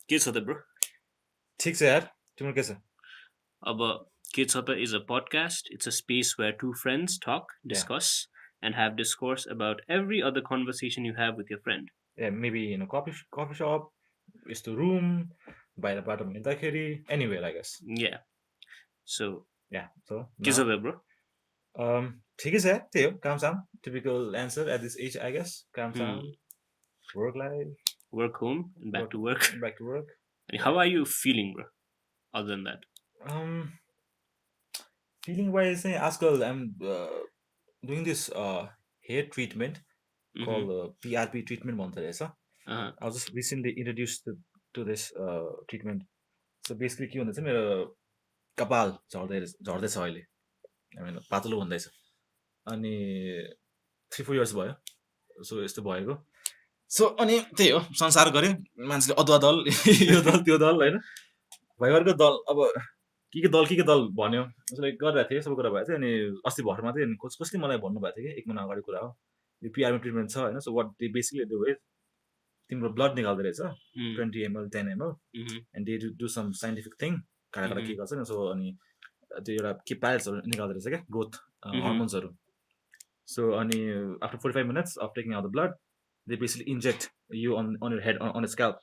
के छ त ब्रो ठिक छ यार तिम्रो के छ अब Kechhata is a podcast. It's a space where two friends talk, Yeah. discuss, and have discourse about every other conversation you have with your friend. Yeah, maybe in a coffee shop, यस्तो room, बाहिर बाटोमा हिँड्दाखेरि anywhere I guess. Yeah. So, Yeah, so के now छ त bro ठिकै छ यार त्यही हो काम typical answer at this age I guess काम work life Work home and back to work. back to work. And how are you feeling, bro? Other than that, Feeling wise चाहिँ आजकल I'm doing this hair treatment called PRP treatment भन्दो रहेछ. I was just recently introduced to this treatment. So basically के भन्दा चाहिँ मेरो कपाल झर्दैछ अहिले पातलो हुँदैछ अनि 3-4 years भयो सो यस्तो भएको सो अनि त्यही हो संसार गऱ्यो मान्छेले अदुवा दल यो दल त्यो दल होइन भइगरको दल अब के दल भन्यो उसले गरिरहेको थिएँ सबै कुरा भएको थियो अनि अस्ति भर्खर मात्रै कसले मलाई भन्नुभएको थियो कि 1 महिना अगाडि कुरा हो यो पिआरएम ट्रिटमेन्ट छ होइन so what they basically do is तिम्रो ब्लड निकाल्दो रहेछ 20 ml 10 ml and they do some scientific thing काँडा के गर्छ नि सो अनि त्यो एउटा के पाइल्सहरू निकाल्दो रहेछ क्या ग्रोथ हर्मोन्सहरू सो अनि after 45 minutes of taking out the blood they basically inject you on your head on scalp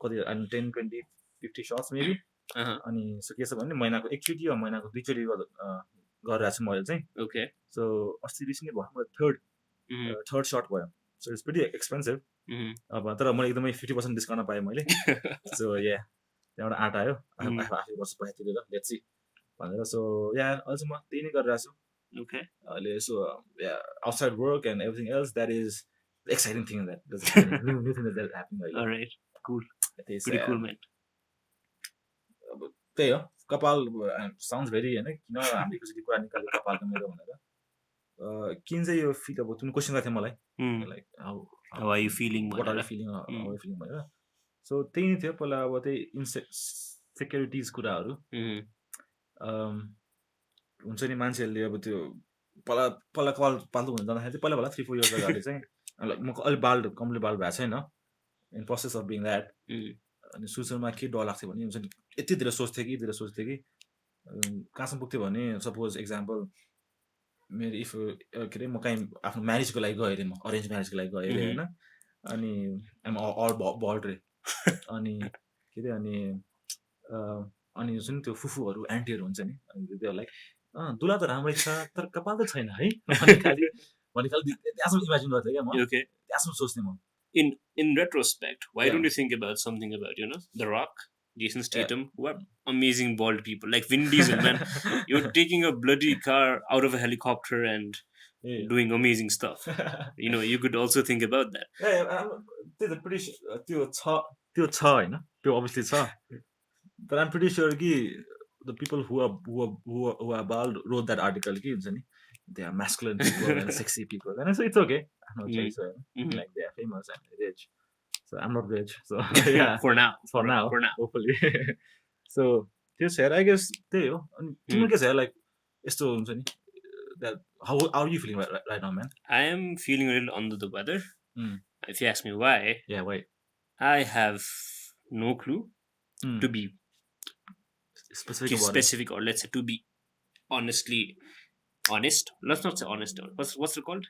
कति 10 20 50 shots मेबी अनि सो के छ भने महिनाको एकचोटि वा महिनाको दुईचोटि गरिरहेको छु मैले चाहिँ okay. सो अस्ति रिसेन्टली भर्खर थर्ड शट भयो सो इट्स प्रिटी एक्सपेन्सिभ अब तर मैले एकदमै 50% डिस्काउन्ट पाएँ मैले सो या त्यहाँबाट आँट आयो आफै वर्ष पैसा तिरेर लेट्स सी भनेर सो या अहिले चाहिँ म त्यही नै गरिरहेको छु Okay. अहिले सो या outside work and everything else that is exciting thing that new thing that happening All right. Cool. त्यही Pretty cool, man. अब त्यही हो कपाल साउन्ड्स भेरी होइन किन हामीले एकचोटि कुरा निकाल्यो कपालको मेरो भनेर किन चाहिँ यो फिल अब तिमी क्वेसन गर्थ्यौ मलाई like How are you feeling? What are you feeling भनेर सो त्यही नै थियो पहिला अब त्यही इन्सेक्युरिटिज कुराहरू हुन्छ नि मान्छेहरूले अब त्यो पहिला कल पाल्दो हुन जाँदाखेरि चाहिँ पहिला 3-4 years अगाडि चाहिँ म अलिक बाल्ड कम्प्लिट बाल्ड भएको छैन in process of being that अनि सुरुमा के डर लाग्थ्यो भने हुन्छ नि यति धेरै सोच्थेँ कि कहाँसम्म पुग्थ्यो भने सपोज एक्जाम्पल मेरो इफ के अरे म कहीँ आफ्नो म्यारेजको लागि गएँ अरे म अरेन्ज म्यारेजको लागि गएँ अरे होइन अनि आइम अल बल्ड रे अनि के अरे अनि जुन त्यो फुफूहरू एन्टीहरू हुन्छ नि अनि त्यो लाइक दुला त राम्रै छ तर कपाल त छैन है भने खालि त्यहाँसम्म इमेजिन गर्थेँ क्या म त्यहाँसम्म सोच्थेँ म in retrospect, why don't you think about something about The Rock, Jason Statham, who are amazing bald people like Vin Diesel, man. You're taking a bloody car out of a helicopter and doing amazing stuff. You could also think about that. त्यो pretty त्यो छ होइन त्यो obviously छ but I'm pretty sure कि the people who are bald wrote that article कि हुन्छ नि they are masculine people and sexy people and so it's okay no choice like they are famous and rich so I'm not rich so yeah for now hopefully so त्यो छ I guess त्यही हो अनि तिम्रो के छ like यस्तो हुन्छ नि that how are you feeling right now man I am feeling a little under the weather if you ask me why why I have no clue to be specific or let's say to be honest. Let's not say honest. What's it called?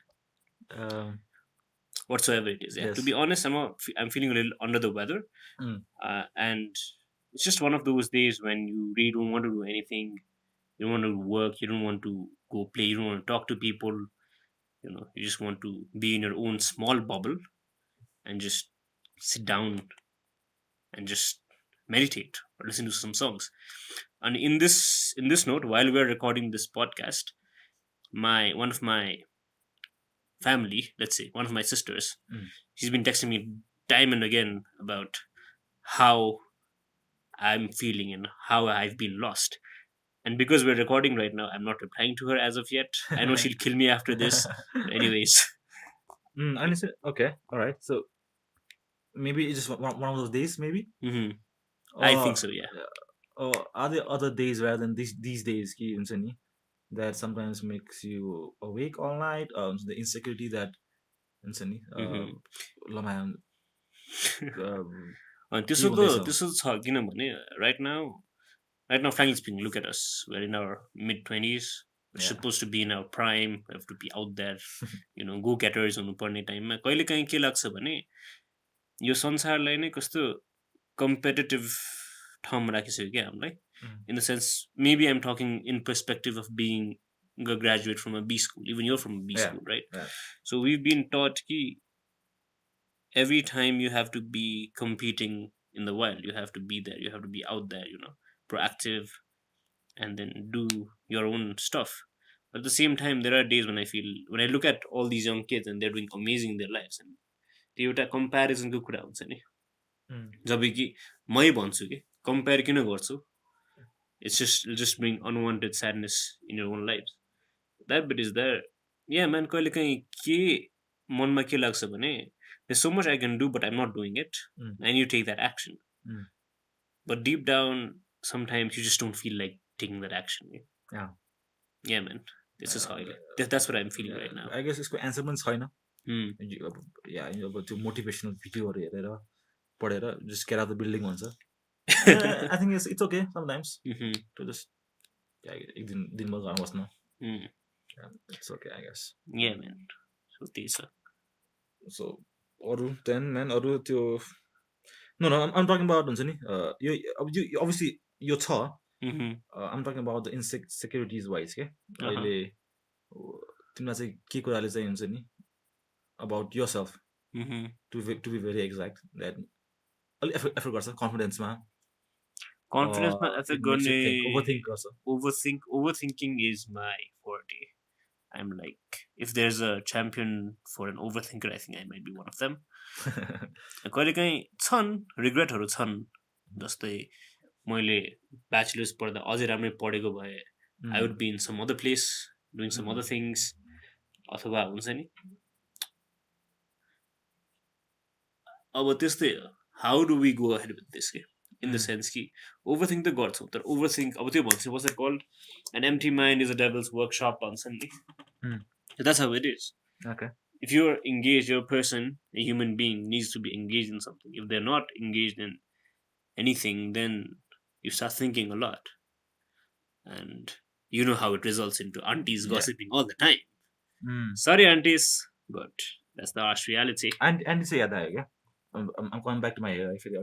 Whatsoever it is. Yeah. Yes. To be honest, I'm feeling a little under the weather, and it's just one of those days when you really don't want to do anything. You don't want to work. You don't want to go play. You don't want to talk to people. You just want to be in your own small bubble and just sit down and just meditate or listen to some songs. And in this note, while we're recording this podcast, one of my family, let's say one of my sisters, she's been texting me time and again about how I'm feeling and how I've been lost. And because we're recording right now, I'm not replying to her as of yet. I know she'll kill me after this. Anyways. Okay, all right. So maybe it's just one of those days, maybe? I think so, yeah. Are there other days rather than these days that sometimes makes you awake all night? The insecurity that अनि के हुँदैछ अब? त्यस्तो छ किनभने right now frankly speaking, look at us, we're in our mid 20s, we're Yeah. supposed to be in our prime, we have to be out there, go getters हुनुपर्ने टाइममा कहिले काहीँ के लाग्छ भने यो संसारलाई नै कस्तो कम्पिटेटिभ ठाउँमा राखिसक्यो क्या हामीलाई, in the sense, maybe I'm talking in perspective of being a graduate from a B school, even you're from a B Yeah. school, right? Yeah. So we've been taught कि every time you have to be competing in the wild, you have to be there, you have to be out there, proactive, and then do your own stuff. But at the same time, there are days when I look at all these young kids and they're doing amazing in their lives, and त्यो एउटा कम्पेरिजनको कुरा हुन्छ नि, जब कि मै भन्छु कि compare किन गर्छु, it'll just bring unwanted sadness in your own lives. That bit is there. Yeah man, कहिले काहीँ के मनमा के लाग्छ भने there's so much I can do but I'm not doing it, and you take that action, but deep down sometimes you just don't feel like taking that action. Yeah man, this is how that's what I'm feeling right now. I guess यसको answer पनि छैन. अब त्यो motivational भिडियोहरू हेरेर पढेर just get out the building भन्छ. I think it's okay sometimes to just एक दिनमा घरमा बस्न. It's okay, I guess. Yeah man, so त्यही छ. So अरू then man, अरू त्यो no I'm talking about हुन्छ नि यो obviously यो छ. I'm talking about the insecurities wise के अहिले तिमीलाई चाहिँ के कुराले चाहिँ हुन्छ नि about yourself, to be very exact, that effort गर्छ कन्फिडेन्समा एफेक्ट गर्ने overthinking is my forte. I'm like, if there's a champion for an overthinker, I think I might be one of them. कहिले काहीँ छन् रिग्रेटहरू छन्, जस्तै मैले ब्याचलर्स पढ्दा अझै राम्रै पढेको भए I would be in some other place doing some other things. अथवा हुन्छ नि अब त्यस्तै how do we go ahead with this, in the sense कि overthink त गर्छौँ तर overthink अब त्यो भन्छ what's it called, an empty mind is a devil's workshop भन्छन् नि. That's how it is. Okay. If you're engaged, you're a person, a human being needs to be engaged in something. If they're not engaged in anything, then you start thinking a lot, and you know how it results into aunties gossiping all the time. Sorry aunties, but that's the harsh reality. And चाहिँ याद आयो क्या, I'm going back to my फेरि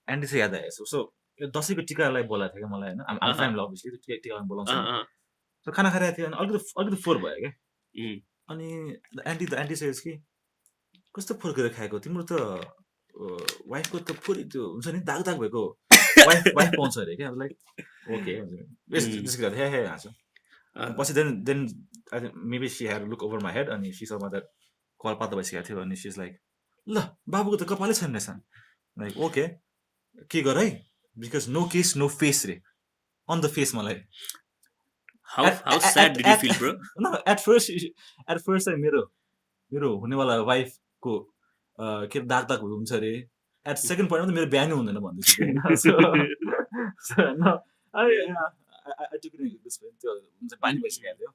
एन्डी चाहिँ याद आयो. So दसैँको टिकालाई बोलाएको थियो क्या मलाई होइन, I'm family obviously टिकालाई बोलाउँछ. So खाना खाइरहेको थियो अनि अलिकति फोहोर भयो क्या. अनि एन्टी सेज कि कस्तो फोहोर गरेर खाएको तिम्रो त वाइफको त फोहोर त्यो हुन्छ नि दाग भएको वाइफ पाउँछ अरे क्या. लाइक ओके हे हाँस्यो. पछि then maybe she had look over my head अनि सी समा द्याट कल पातो भइसकेको थियो अनि सी इज लाइक ल बाबुको त कपालै छैन रहेछ. लाइक ओके के गर है, because no case no face रे, अन द फेस. मलाई how sad did you feel, bro? No, at first चाहिँ मेरो हुनेवाला वाइफको के दाग हुन्छ अरे. एट सेकेन्ड पोइन्टमा त मेरो बिहानै हुँदैन भन्दैछु. त्यो पानी भइसकेको थियो.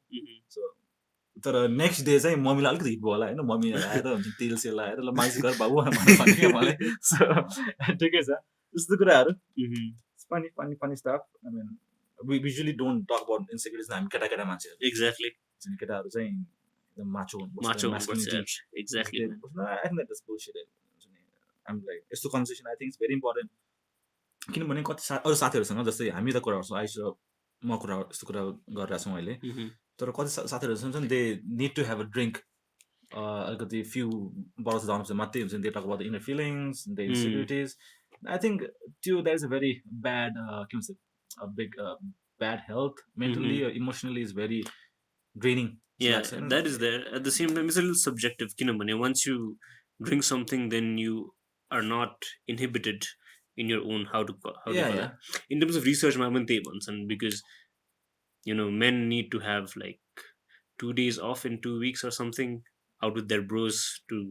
सो तर नेक्स्ट डे चाहिँ मम्मीलाई अलिकति हिट भयो होला होइन, मम्मी आएर हुन्छ तेल सेल लगाएर ल मान्छे घर बाबु भन्यो मलाई. सो ठिकै छ त्यस्तो कुराहरू. Funny stuff. आई मिन we usually don't talk about insecurities. हामी केटा मान्छेहरू. Exactly. केटाहरू चाहिँ एकदम macho exactly. I think that's bullshit. I'm like यस्तो conversation I think it's very important. किनभने कति अरू साथीहरूसँग जस्तै हामी त कुरा गर्छौँ, आइस म कुरा यस्तो कुरा गरिरहेको छौँ अहिले, तर कति साथीहरू हुन्छ नि they need to have a drink अलिकति फ्यु बल्स जानु मात्रै हुन्छ नि. They talk about the inner feelings, the insecurities. I think त्यो that is a very bad के भन्छ a big bad health mentally or emotionally is very draining. Yeah, that is there. At the same time, it's a little subjective. Once you drink something, then you are not inhibited in your own how to in terms of research, because men need to have like 2 days off in 2 weeks or something out with their bros to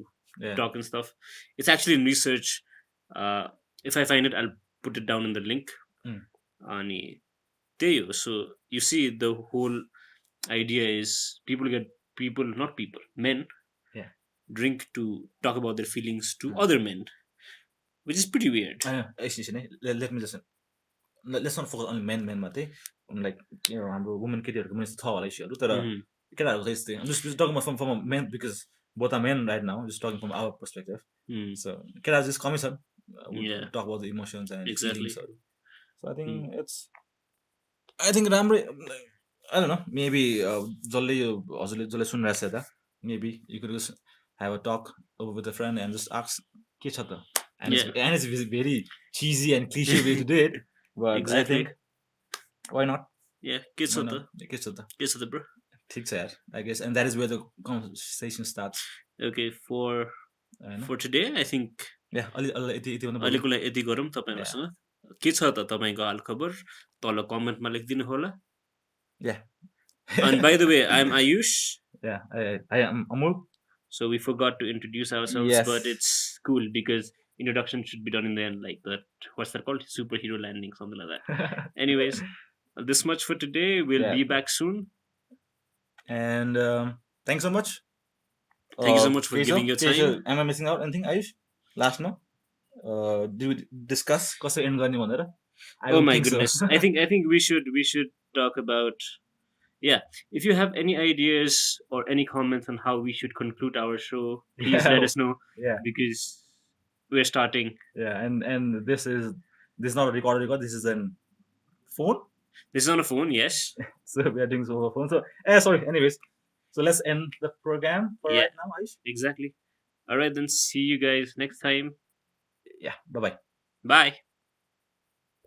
talk and stuff. It's actually in research. If I find it, I'll put it down in the link. Ani त्यही हो. So you see, the whole idea is men drink to talk about their feelings to other men, which is pretty weird. Let me just let's not focus on men मात्रै like हाम्रो women केटीहरूको पनि छ होला इस्युहरू तर केटाहरूको चाहिँ यस्तै I'm just talking about from a men because both are men right now, just talking from our perspective. So केटाहरू just कमै छन्, we'll talk about the emotions and Exactly. feelings. So I think राम्रै, I don't know, maybe जसले यो हजुरले जसले सुनिरहेछ यता, maybe you could just have a talk over with a friend and just ask के छ त, and it's very cheesy and cliche way to do it, but Exactly. I think why not? Yeah, के छ त, के छ त, के छ त bro. ठिक छ यार, I guess, and that is where the conversation starts. Okay, for today I think अहिलेको लागि यति गरौँ तपाईहरुसँग. के छ त तपाईको हालखबर तल कमेन्टमा लेखिदिनु होला. Yeah. And by the way, I'm Ayush. Yeah, I am Amul. So we forgot to introduce ourselves, Yes. but it's cool because introduction should be done in the end, like that. What's that called? Superhero landing, something like that. Anyways, this much for today. We'll be back soon. And thanks so much. Thank you so much for giving your time. Am I missing out anything, Ayush? Last no? Do we discuss कसरी end गर्ने भनेर? Oh my goodness. I think we should talk about, yeah, if you have any ideas or any comments on how we should conclude our show, please let us know. Yeah, because we're starting. Yeah, and this is not a recorded record, this is a phone. This is on a phone, yes. So we are doing this over phone. So sorry, anyways, so let's end the program for right now, Aish. Exactly. All right, then see you guys next time. Yeah, bye-bye. Bye.